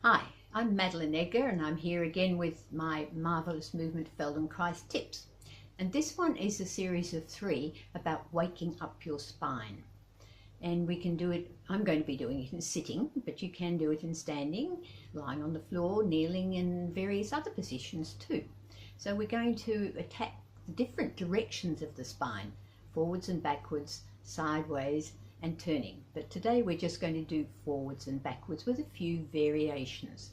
Hi, I'm Madeline Edgar and I'm here again with my Marvellous Movement Feldenkrais tips. And this one is a series of 3 about waking up your spine. And we can do it, I'm going to be doing it in sitting, but you can do it in standing, lying on the floor, kneeling, and various other positions too. So we're going to attack the different directions of the spine, forwards and backwards, sideways, and turning. But today we're just going to do forwards and backwards with a few variations.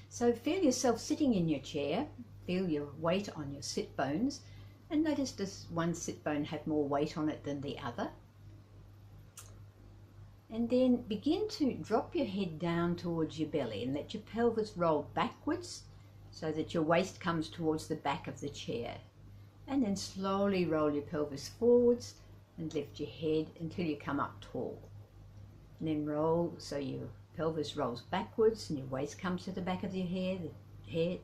So feel yourself sitting in your chair, feel your weight on your sit bones, and notice does one sit bone have more weight on it than the other? And then begin to drop your head down towards your belly and let your pelvis roll backwards so that your waist comes towards the back of the chair. And then slowly roll your pelvis forwards and lift your head until you come up tall. And then roll so your pelvis rolls backwards and your waist comes to the back of your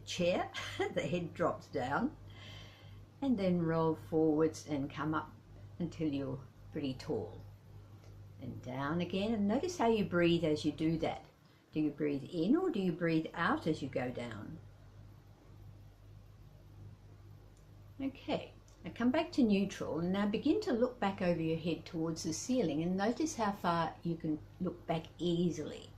chair, the head drops down. And then roll forwards and come up until you're pretty tall. And down again, and notice how you breathe as you do that. Do you breathe in or do you breathe out as you go down? Okay. Now come back to neutral and now begin to look back over your head towards the ceiling and notice how far you can look back easily.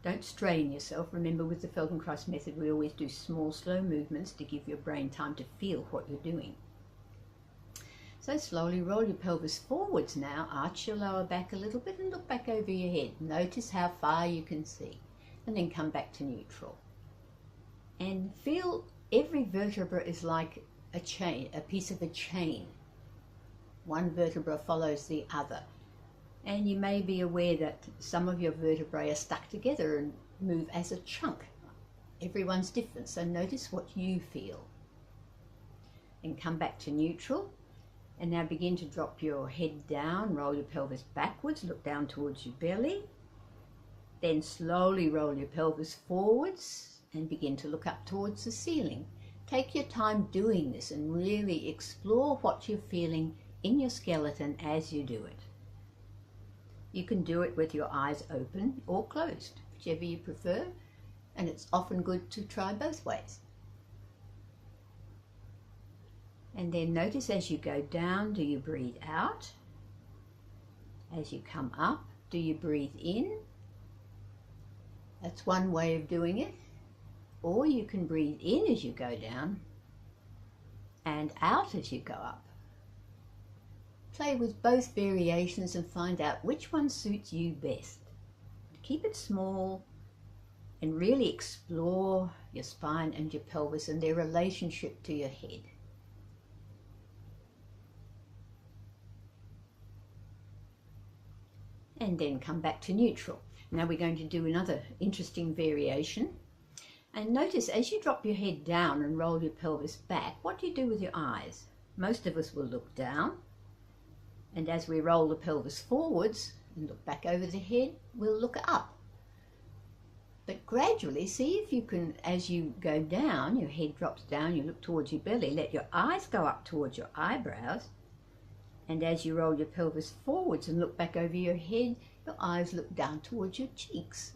Don't strain yourself. Remember, with the Feldenkrais method we always do small slow movements to give your brain time to feel what you're doing. So slowly roll your pelvis forwards now, arch your lower back a little bit and look back over your head. Notice how far you can see and then come back to neutral. And feel every vertebra is like a chain, a piece of a chain. One vertebra follows the other. And you may be aware that some of your vertebrae are stuck together and move as a chunk. Everyone's different, so notice what you feel. And come back to neutral. And now begin to drop your head down, roll your pelvis backwards, look down towards your belly. Then slowly roll your pelvis forwards and begin to look up towards the ceiling. Take your time doing this and really explore what you're feeling in your skeleton as you do it. You can do it with your eyes open or closed, whichever you prefer, and it's often good to try both ways. And then notice as you go down, do you breathe out? As you come up, do you breathe in? That's one way of doing it. Or you can breathe in as you go down and out as you go up. Play with both variations and find out which one suits you best. Keep it small and really explore your spine and your pelvis and their relationship to your head. And then come back to neutral. Now we're going to do another interesting variation. And notice as you drop your head down and roll your pelvis back, what do you do with your eyes? Most of us will look down, and as we roll the pelvis forwards and look back over the head, we'll look up. But gradually, see if you can, as you go down, your head drops down, you look towards your belly, let your eyes go up towards your eyebrows, and as you roll your pelvis forwards and look back over your head, your eyes look down towards your cheeks.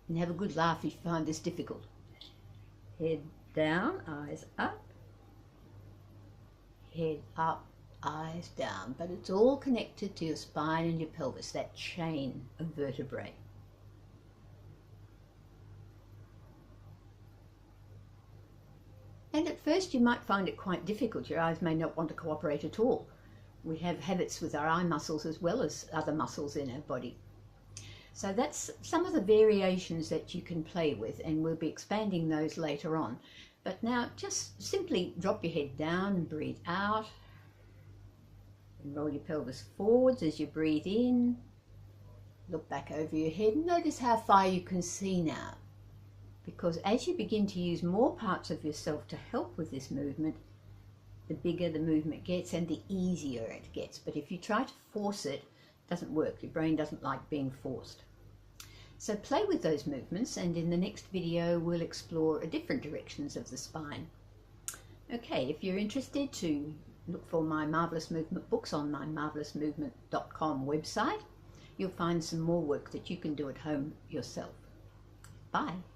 And have a good laugh if you find this difficult. Head down, eyes up. Head up, eyes down. But it's all connected to your spine and your pelvis, that chain of vertebrae. And at first you might find it quite difficult. Your eyes may not want to cooperate at all. We have habits with our eye muscles as well as other muscles in our body. So that's some of the variations that you can play with, and we'll be expanding those later on. But now just simply drop your head down and breathe out. And roll your pelvis forwards as you breathe in. Look back over your head and notice how far you can see now. Because as you begin to use more parts of yourself to help with this movement, the bigger the movement gets and the easier it gets. But if you try to force it, it doesn't work. Your brain doesn't like being forced. So play with those movements, and in the next video we'll explore different directions of the spine. Okay, if you're interested to look for my Marvellous Movement books on my marvellousmovement.com website, you'll find some more work that you can do at home yourself. Bye.